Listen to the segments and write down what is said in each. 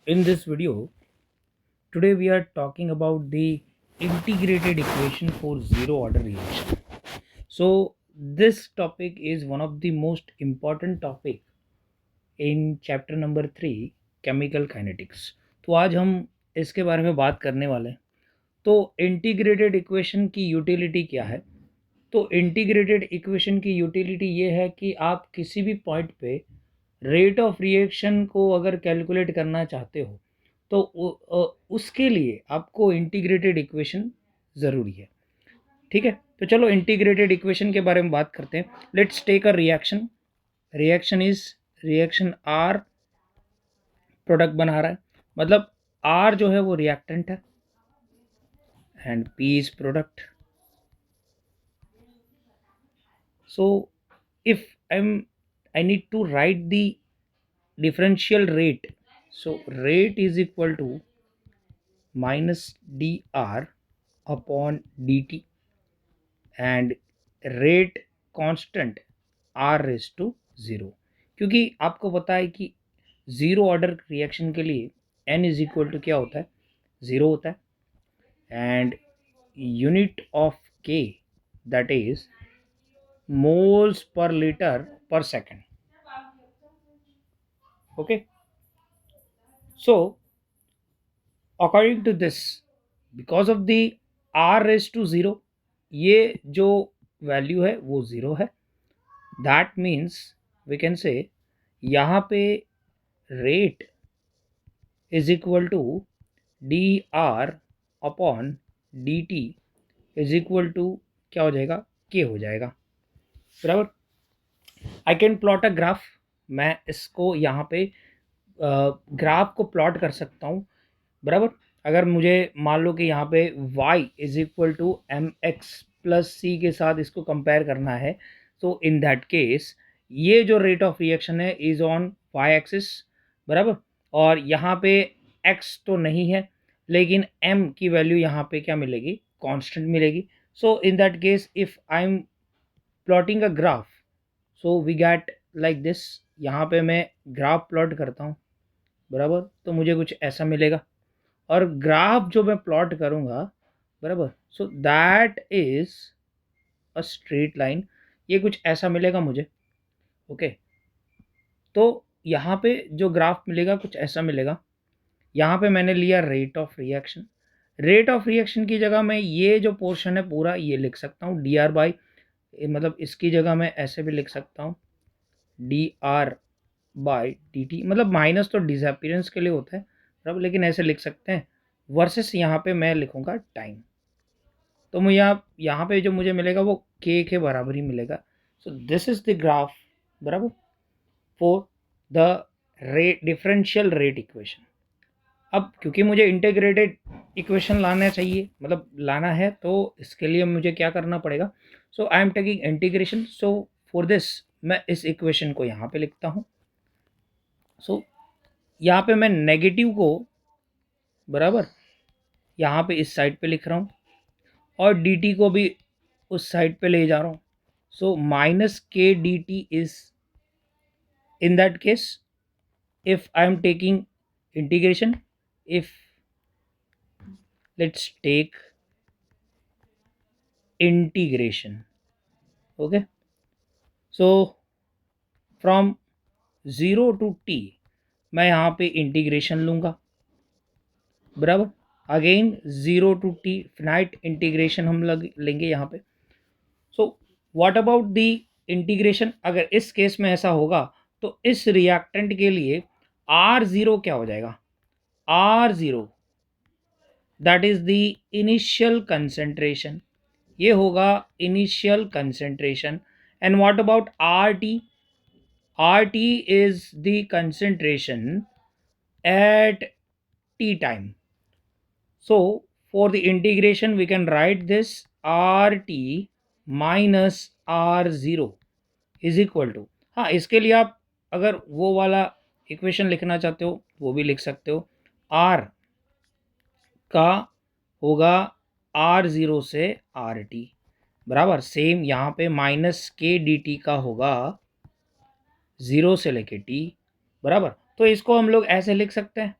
In this video, today we are talking about the integrated equation for zero order reaction. So this topic is one of the most important topic in chapter number 3 chemical kinetics. तो आज हम इसके बारे में बात करने वाले हैं. तो इंटीग्रेटेड इक्वेशन की यूटिलिटी क्या है? तो इंटीग्रेटेड इक्वेशन की यूटिलिटी ये है कि आप किसी भी पॉइंट पे रेट ऑफ रिएक्शन को अगर कैलकुलेट करना चाहते हो तो उसके लिए आपको इंटीग्रेटेड इक्वेशन ज़रूरी है. ठीक है, तो चलो इंटीग्रेटेड इक्वेशन के बारे में बात करते हैं. Let's take a reaction. Reaction R product बना रहा है, मतलब आर जो है वो रिएक्टेंट है and P is product. So if I need to write the differential rate, so rate is equal to minus dr upon dt and rate constant r raised to 0. क्योंकि आपको पता है कि ज़ीरो ऑर्डर रिएक्शन के लिए n is equal to क्या होता है, ज़ीरो होता है and unit of k that is moles per litre per second. Okay, so according to this, because of the R raise to zero, ये जो value है वो ज़ीरो है. That means we can say यहाँ पे rate is equal to d r upon d t is equal to क्या हो जाएगा, के हो जाएगा. बराबर. I can plot a graph. मैं इसको यहाँ पे ग्राफ को प्लॉट कर सकता हूँ. बराबर. अगर मुझे मान लो कि यहाँ पे y is equal to m x plus c के साथ इसको कंपेयर करना है, तो इन दैट केस ये जो रेट ऑफ रिएक्शन है इज ऑन y एक्सिस. बराबर. और यहाँ पे x तो नहीं है, लेकिन m की वैल्यू यहाँ पे क्या मिलेगी, कांस्टेंट मिलेगी. So in that case if I am plotting a graph, so we get like this. यहाँ पे मैं ग्राफ प्लॉट करता हूँ. बराबर. तो मुझे कुछ ऐसा मिलेगा और ग्राफ जो मैं प्लॉट करूँगा, बराबर, so that is a straight line. ये कुछ ऐसा मिलेगा मुझे. ओके, तो यहाँ पे जो ग्राफ मिलेगा कुछ ऐसा मिलेगा. यहाँ पे मैंने लिया rate of reaction. Rate of reaction की जगह मैं ये जो पोर्शन है पूरा ये लिख सकता हूँ डी आर बाई, मतलब इसकी जगह मैं ऐसे भी लिख सकता हूँ D R by D T. मतलब माइनस तो डिसअपीरेंस के लिए होता है, बराबर, लेकिन ऐसे लिख सकते हैं. वर्सेस यहाँ पे मैं लिखूंगा टाइम. तो मैं यहाँ पे जो मुझे मिलेगा वो के बराबर ही मिलेगा. So this is the graph, बराबर, for the rate differential rate equation. अब क्योंकि मुझे इंटीग्रेटेड इक्वेशन लाना चाहिए, मतलब लाना है, तो इसके लिए मुझे क्या करना पड़ेगा. So I am taking integration. So for this मैं इस इक्वेशन को यहाँ पे लिखता हूँ. सो यहाँ पे मैं नेगेटिव को, बराबर, यहाँ पे इस साइड पे लिख रहा हूँ और dt को भी उस साइड पे ले जा रहा हूँ. सो माइनस के D t is in that case if I am taking integration, if let's take integration. Okay, so from 0 to t मैं यहाँ पे इंटीग्रेशन लूँगा. बराबर. Again 0 to t finite integration हम लेंगे यहाँ पे. So what about the integration. अगर इस केस में ऐसा होगा तो इस रिएक्टेंट के लिए R0 क्या हो जाएगा, R0 that is the initial concentration. ये होगा initial concentration. And what about R T. R T is the concentration at T time. So for the integration we can write this R T minus R0 is equal to, हाँ, इसके लिए आप अगर वो वाला equation लिखना चाहते हो वो भी लिख सकते हो. आर का होगा R0 से आर टी, बराबर. सेम यहाँ पे माइनस के डी टी का होगा 0 से लेके टी, बराबर. तो इसको हम लोग ऐसे लिख सकते हैं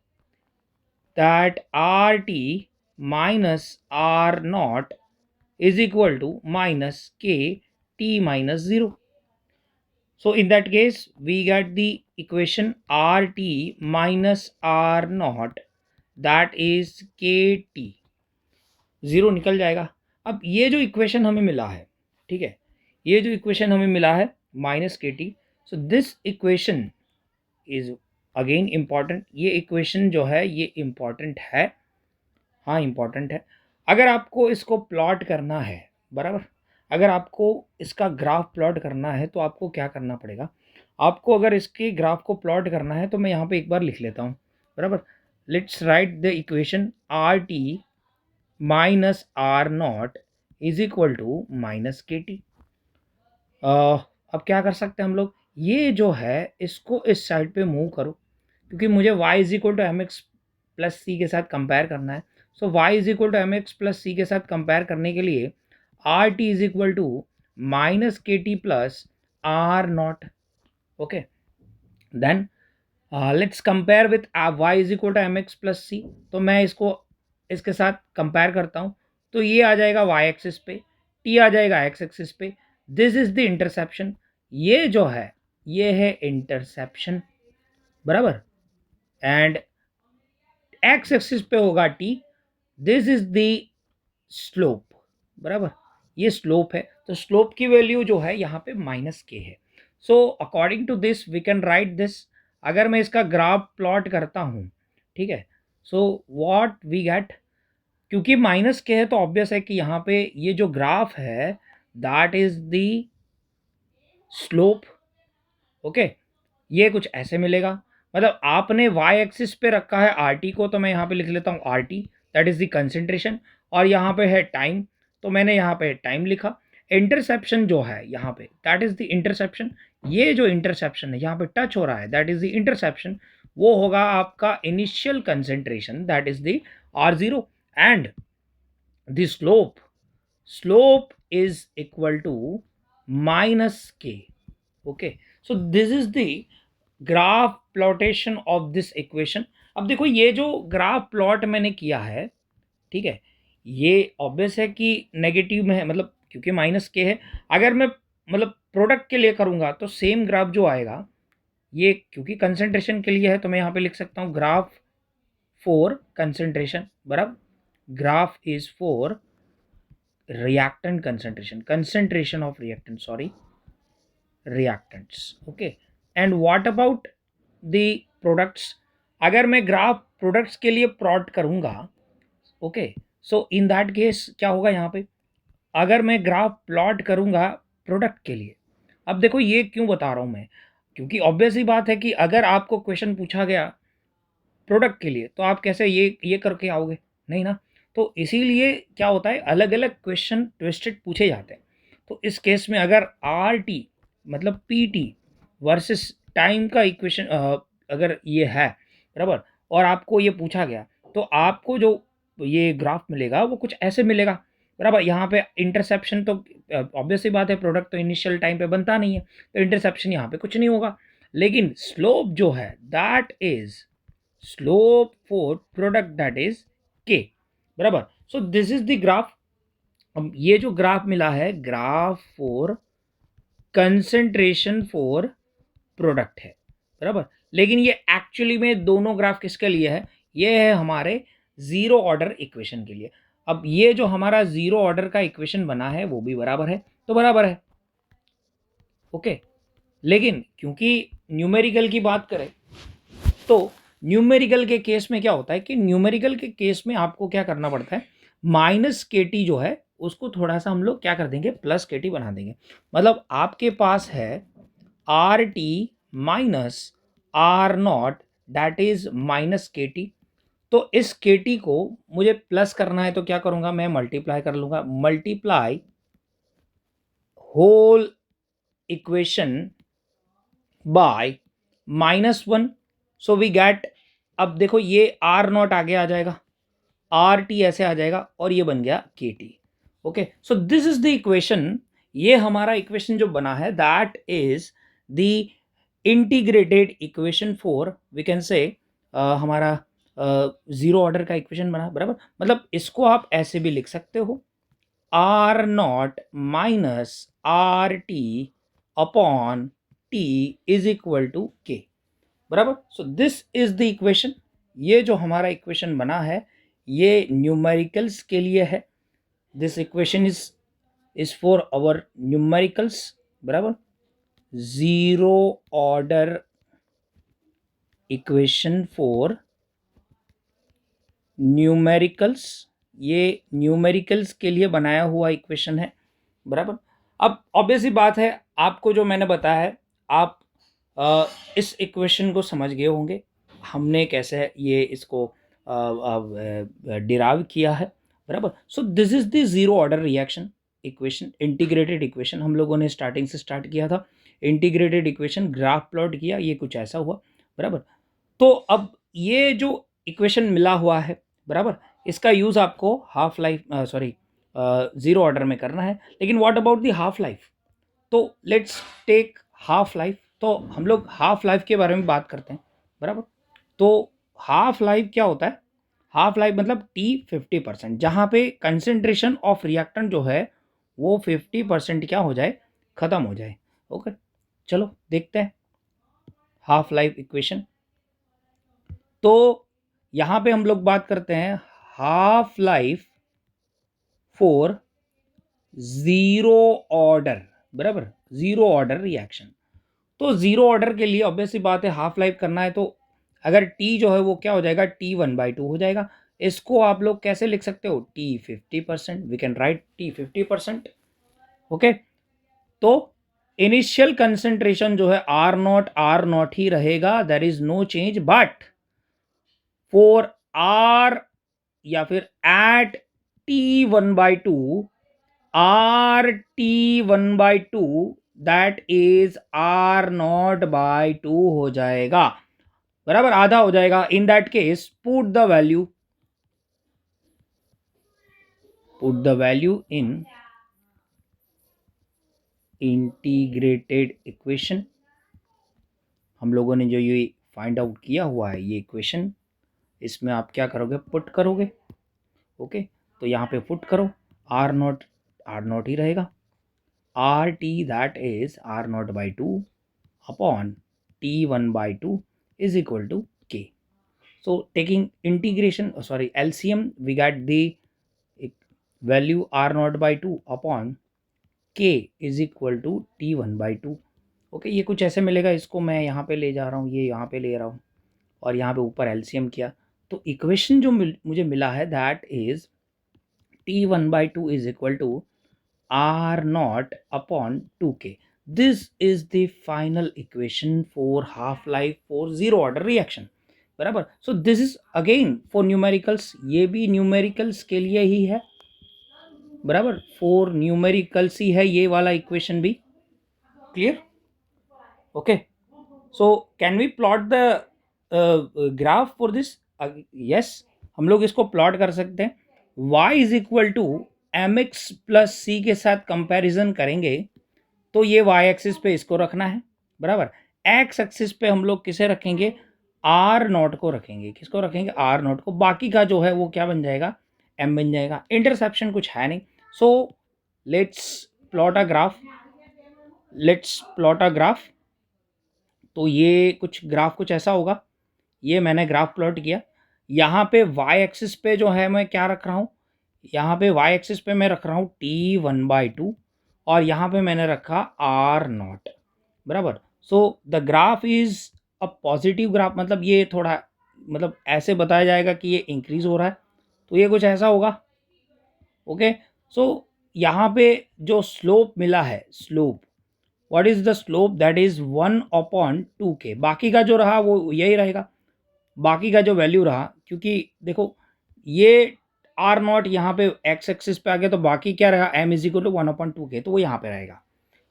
that RT minus R naught is equal to minus K T minus 0. So in that case, we get the equation RT minus R naught, that is KT. 0 निकल जाएगा. अब ये जो इक्वेशन हमें मिला है, ठीक है, ये जो इक्वेशन हमें मिला है माइनस के T, so this equation is again important. ये इक्वेशन जो है ये इम्पॉर्टेंट है, हाँ इम्पॉर्टेंट है. अगर आपको इसको प्लॉट करना है, बराबर, अगर आपको इसका ग्राफ प्लॉट करना है तो आपको क्या करना पड़ेगा, आपको अगर इसके ग्राफ को प्लॉट करना है तो मैं यहाँ पे एक बार लिख लेता हूँ, बराबर. Let's write the equation R T minus R not is equal to minus के टी. अब क्या कर सकते हैं हम लोग, ये जो है इसको इस साइड पे मूव करो, क्योंकि मुझे y is equal to m x plus c के साथ कंपेयर करना है. So y is equal to m x plus c के साथ कंपेयर करने के लिए R T is equal to minus के t plus R naught. Okay, then let's compare with y is equal to m x plus c. तो मैं इसको इसके साथ कंपेयर करता हूँ, तो ये आ जाएगा y एक्सिस पे, t आ जाएगा x एक्सिस पे. This is the interception. ये जो है ये है इंटरसेप्शन, बराबर. एंड x एक्सिस पे होगा t. This is the slope, बराबर, ये स्लोप है. तो स्लोप की वैल्यू जो है यहाँ पे माइनस के है. So according to this we can write this. अगर मैं इसका ग्राफ प्लॉट करता हूँ, ठीक है, सो व्हाट वी गेट, क्योंकि माइनस के है तो ऑब्वियस है कि यहाँ पे ये जो ग्राफ है that is the slope. Okay, ये कुछ ऐसे मिलेगा, मतलब आपने y एक्सिस पे रखा है RT को, तो मैं यहाँ पे लिख लेता हूँ RT, that is the concentration. और यहाँ पे है टाइम, तो मैंने यहाँ पे टाइम लिखा. इंटरसेप्शन जो है यहाँ पे दैट इज द इंटरसेप्शन. ये जो इंटरसेप्शन है यहाँ पे टच हो रहा है दैट इज द इंटरसेप्शन. वो होगा आपका initial concentration that is the R0. And the slope is equal to minus k. Okay, so this is the graph plotation of this equation. अब देखो ये जो ग्राफ प्लॉट मैंने किया है, ठीक है, ये ऑब्वियस है कि नेगेटिव में है, मतलब क्योंकि माइनस के है. अगर मैं मतलब प्रोडक्ट के लिए करूँगा तो सेम ग्राफ जो आएगा, ये क्योंकि कंसंट्रेशन के लिए है तो मैं यहाँ पे लिख सकता हूँ ग्राफ फॉर कंसंट्रेशन, बराबर. Graph is for reactant concentration of reactant, sorry, reactants. Okay, and what about the products. अगर मैं ग्राफ प्रोडक्ट्स के लिए प्लॉट करूंगा, okay, so in that case क्या होगा यहाँ पे, अगर मैं ग्राफ प्लॉट करूंगा प्रोडक्ट के लिए. अब देखो ये क्यों बता रहा हूँ मैं, क्योंकि ऑब्वियस ही बात है कि अगर आपको क्वेश्चन पूछा गया प्रोडक्ट के लिए तो आप कैसे ये करके आओगे, नहीं ना. तो इसीलिए क्या होता है, अलग अलग क्वेश्चन ट्विस्टेड पूछे जाते हैं. तो इस केस में अगर आर टी मतलब पी टी वर्सेस टाइम का इक्वेशन अगर ये है, बराबर, और आपको ये पूछा गया, तो आपको जो ये ग्राफ मिलेगा वो कुछ ऐसे मिलेगा, बराबर. यहाँ पे इंटरसेप्शन तो ऑब्वियस ही बात है, प्रोडक्ट तो इनिशियल टाइम पे बनता नहीं है, तो इंटरसेप्शन यहाँ पे कुछ नहीं होगा. लेकिन स्लोप जो है that is slope for product that is के, बराबर. So this is the graph. अब ये जो ग्राफ मिला है graph for concentration for product है, बराबर. लेकिन ये एक्चुअली में दोनों ग्राफ किसके लिए है, ये है हमारे जीरो ऑर्डर इक्वेशन के लिए. अब ये जो हमारा जीरो ऑर्डर का इक्वेशन बना है वो भी बराबर है, तो बराबर है. ओके, लेकिन क्योंकि न्यूमेरिकल की बात करें तो न्यूमेरिकल के केस में क्या होता है कि न्यूमेरिकल के केस में आपको क्या करना पड़ता है, माइनस के टी जो है उसको थोड़ा सा हम लोग क्या कर देंगे, प्लस के टी बना देंगे. मतलब आपके पास है R T minus R not that is minus के टी. तो इस के टी को मुझे प्लस करना है तो क्या करूंगा, मैं मल्टीप्लाई कर लूंगा, multiply whole equation by -1. So we get, अब देखो ये आर नॉट आगे आ जाएगा, आर टी ऐसे आ जाएगा और ये बन गया K T. Okay, so this is the equation. ये हमारा इक्वेशन जो बना है that is the integrated equation for we can say हमारा ज़ीरो ऑर्डर का इक्वेशन बना, बराबर। मतलब इसको आप ऐसे भी लिख सकते हो, R not minus R T upon T is equal to K, बराबर। So this is the equation. ये जो हमारा इक्वेशन बना है ये न्यूमेरिकल्स के लिए है। This equation is for our numericals, बराबर। Zero order equation for numericals, ये न्यूमेरिकल्स के लिए बनाया हुआ इक्वेशन है, बराबर। अब ऑब्वियस ही बात है, आपको जो मैंने बताया है आप इस इक्वेशन को समझ गए होंगे, हमने कैसे ये इसको डिराइव किया है, बराबर। So this is the zero order reaction equation, integrated equation हम लोगों ने स्टार्टिंग से स्टार्ट किया था। इंटीग्रेटेड इक्वेशन ग्राफ प्लॉट किया, ये कुछ ऐसा हुआ, बराबर। तो अब ये जो इक्वेशन मिला हुआ है, बराबर, इसका यूज़ आपको हाफ लाइफ ज़ीरो ऑर्डर में करना है। लेकिन what about the half life? तो लेट्स टेक हाफ लाइफ। तो हम लोग हाफ लाइफ के बारे में बात करते हैं, बराबर। तो हाफ लाइफ क्या होता है? हाफ लाइफ मतलब टी 50%, जहाँ पे कंसेंट्रेशन ऑफ रिएक्टेंट जो है वो 50% क्या हो जाए, ख़त्म हो जाए। ओके, चलो देखते हैं हाफ लाइफ इक्वेशन। तो यहाँ पे हम लोग बात करते हैं half life for zero order, बराबर, ज़ीरो ऑर्डर रिएक्शन। तो ज़ीरो ऑर्डर के लिए ऑब्वियस सी बात है हाफ लाइफ करना है, तो अगर टी जो है वो क्या हो जाएगा, टी 1/2 हो जाएगा। इसको आप लोग कैसे लिख सकते हो, T 50%, we can write T 50%। Okay, तो इनिशियल कंसेंट्रेशन जो है आर नॉट ही रहेगा, there is no change, but for R या फिर at T 1/2, R T 1/2 that is R not by 2 हो जाएगा, बराबर, आधा हो जाएगा। In that case put the value in integrated equation. हम लोगों ने जो ये फाइंड आउट किया हुआ है ये इक्वेशन, इसमें आप क्या करोगे, पुट करोगे। ओके, तो यहाँ पे पुट करो, आर नॉट ही रहेगा, R T that is R not by 2 upon T 1/2 is equal to k. So taking integration, LCM, we got the value r naught by 2 upon k is equal to t 1/2. Okay, ये कुछ ऐसे मिलेगा, इसको मैं यहाँ पे ले जा रहा हूँ, ये यहाँ पे ले रहा हूँ और यहाँ पे ऊपर एलसीएम किया, तो इक्वेशन जो मुझे मिला है that is T 1/2 is equal to R naught upon 2k. This is the final equation for half life for zero order reaction, बराबर। So this is again for numericals, ये भी न्यूमेरिकल्स के लिए ही है, बराबर, फॉर न्यूमेरिकल्स ही है ये वाला इक्वेशन भी। Clear? Okay, so can we plot the graph for this? Yes, हम लोग इसको प्लॉट कर सकते हैं। y is equal to m x plus c के साथ कंपैरिजन करेंगे तो ये y एक्सिस पे इसको रखना है, बराबर। x एक्सिस पे हम लोग किसे रखेंगे, आर नॉट को रखेंगे। किसको रखेंगे, आर नॉट को। बाकी का जो है वो क्या बन जाएगा, m बन जाएगा। इंटरसेप्शन कुछ है नहीं। So let's plot a graph. तो ये कुछ ग्राफ कुछ ऐसा होगा, ये मैंने ग्राफ प्लॉट किया। यहाँ पे y एक्सिस पे जो है मैं क्या रख रहा हूँ, यहाँ पे y एक्सिस पे मैं रख रहा हूँ टी 1/2 और यहाँ पे मैंने रखा आर नॉट, बराबर। So the graph is a positive graph, मतलब ये थोड़ा मतलब ऐसे बताया जाएगा कि ये इंक्रीज हो रहा है, तो ये कुछ ऐसा होगा। ओके, सो यहाँ पे जो स्लोप मिला है, slope, what is the slope, that is 1/2k। बाकी का जो रहा वो यही रहेगा, बाकी का जो वैल्यू रहा, क्योंकि देखो ये आर नॉट यहाँ पे एक्स एक्सिस पे आ गया, तो बाकी क्या रहा, m is equal to 1/2k, तो वो यहाँ पे रहेगा।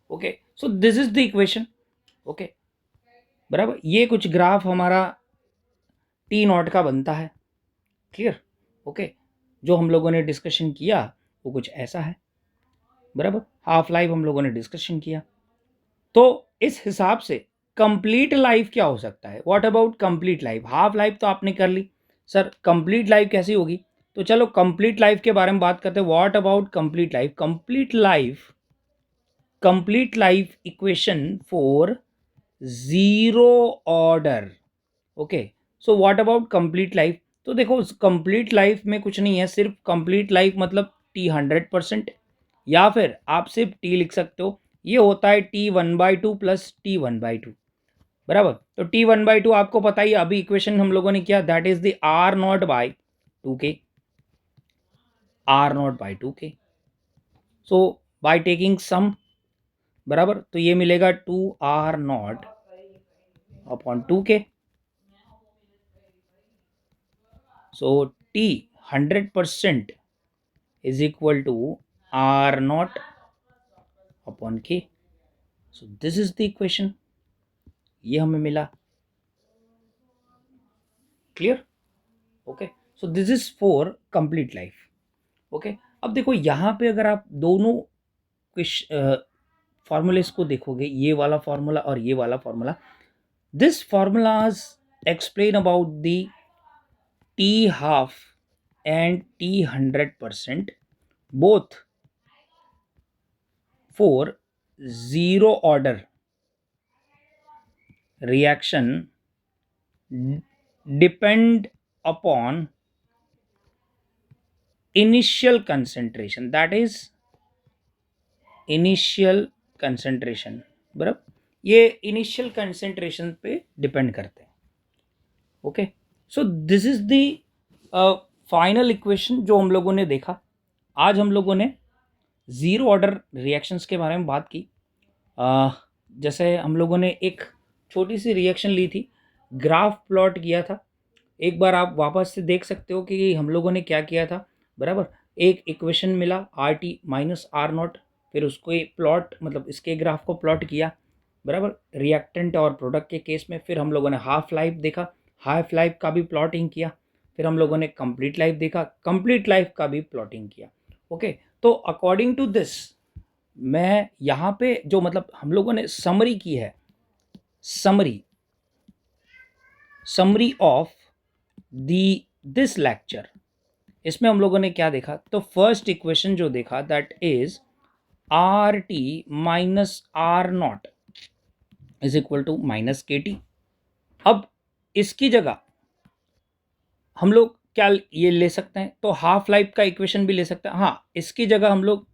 Okay, so this is the equation. Okay, बराबर, ये कुछ ग्राफ हमारा टी नॉट का बनता है। क्लियर? ओके, जो हम लोगों ने डिस्कशन किया वो कुछ ऐसा है, बराबर। हाफ लाइफ हम लोगों ने डिस्कशन किया, तो इस हिसाब से कंप्लीट लाइफ क्या हो सकता है, what about complete life? Half life तो आपने कर ली, सर कंप्लीट लाइफ कैसी होगी? तो चलो कंप्लीट लाइफ के बारे में बात करते हैं. What about complete life? Complete life equation for zero order. Okay, so what about complete life? तो देखो कंप्लीट लाइफ में कुछ नहीं है, सिर्फ कंप्लीट लाइफ मतलब T 100%, या फिर आप सिर्फ T लिख सकते हो. ये होता है T1/2 प्लस T1/2, बराबर. तो T1/2 आपको पता ही, अभी इक्वेशन हम लोगों ने किया, that is the R0/2K. R0/2K. So by taking sum, बराबर, तो ये मिलेगा 2R0/2K. So T 100% is equal to R0/K. So this is the equation. ये हमें मिला. Clear? Okay, so this is for complete life. Okay, अब देखो यहाँ पे अगर आप दोनों फॉर्मूलेस को देखोगे, ये वाला फॉर्मूला और ये वाला formula, this formulas explain about the T half and T 100%, both for zero order reaction depend upon initial concentration, that is initial concentration, बराबर. ये इनिशियल कंसेंट्रेशन पे डिपेंड करते हैं. Okay, so this is the final equation जो हम लोगों ने देखा. आज हम लोगों ने ज़ीरो ऑर्डर रिएक्शंस के बारे में बात की. जैसे हम लोगों ने एक छोटी सी रिएक्शन ली थी, ग्राफ प्लॉट किया था. एक बार आप वापस से देख सकते हो कि हम लोगों ने क्या किया था, बराबर. एक इक्वेशन मिला RT-R0, फिर उसको प्लॉट मतलब इसके ग्राफ को प्लॉट किया, बराबर, रिएक्टेंट और प्रोडक्ट के केस में. फिर हम लोगों ने हाफ लाइफ देखा, हाफ लाइफ का भी प्लॉटिंग किया. फिर हम लोगों ने कंप्लीट लाइफ देखा, कंप्लीट लाइफ का भी प्लॉटिंग किया. ओके, तो अकॉर्डिंग टू दिस मैं यहाँ पे जो मतलब हम लोगों ने समरी की है, समरी ऑफ दिस लेक्चर, इसमें हम लोगों ने क्या देखा? तो फर्स्ट इक्वेशन जो देखा, that is RT-R0 is equal to -KT. अब इसकी जगह हम लोग क्या ये ले सकते हैं? तो हाफ लाइफ का इक्वेशन भी ले सकते हैं. हाँ, इसकी जगह हम लोग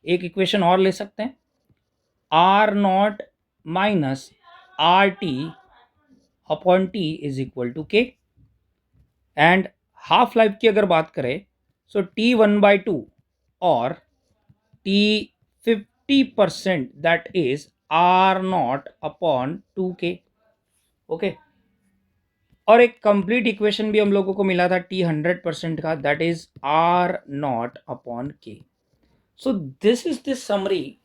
एक इक्वेशन और ले सकते हैं, R0 minus RT/T is equal to K. And half life की अगर बात करें, सो T1/2 और T 50%, that is R0/2K. Okay, और एक कंप्लीट इक्वेशन भी हम लोगों को मिला था T 100% का, that is R0/K. So this is this summary.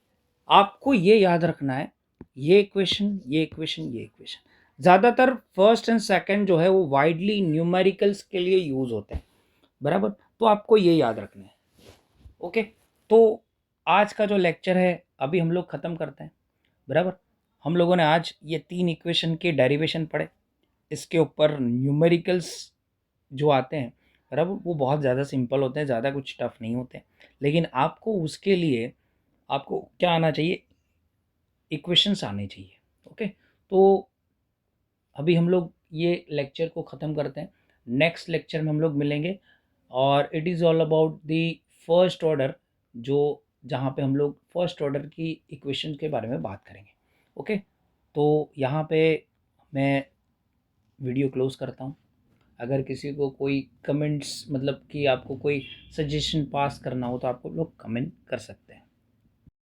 आपको ये याद रखना है, ये इक्वेशन, ये इक्वेशन, ये इक्वेशन. ज़्यादातर फर्स्ट एंड सेकंड जो है वो वाइडली न्यूमेरिकल्स के लिए यूज़ होते हैं, बराबर. तो आपको ये याद रखना है. ओके, तो आज का जो लेक्चर है अभी हम लोग ख़त्म करते हैं, बराबर. हम लोगों ने आज ये 3 इक्वेशन के डेरिवेशन पढ़े, इसके ऊपर न्यूमेरिकल्स जो आते हैं, बराबर, वो बहुत ज़्यादा सिंपल होते हैं, ज़्यादा कुछ टफ नहीं होते. लेकिन आपको उसके लिए आपको क्या आना चाहिए? इक्वेशंस आने चाहिए. ओके, तो अभी हम लोग ये लेक्चर को ख़त्म करते हैं. नेक्स्ट लेक्चर में हम लोग मिलेंगे और it is all about the first order, जो जहाँ पे हम लोग फर्स्ट ऑर्डर की इक्वेशन के बारे में बात करेंगे. ओके, तो यहाँ पे मैं वीडियो क्लोज करता हूँ. अगर किसी को कोई कमेंट्स मतलब कि आपको कोई सजेशन पास करना हो तो आप लोग कमेंट कर सकते हैं.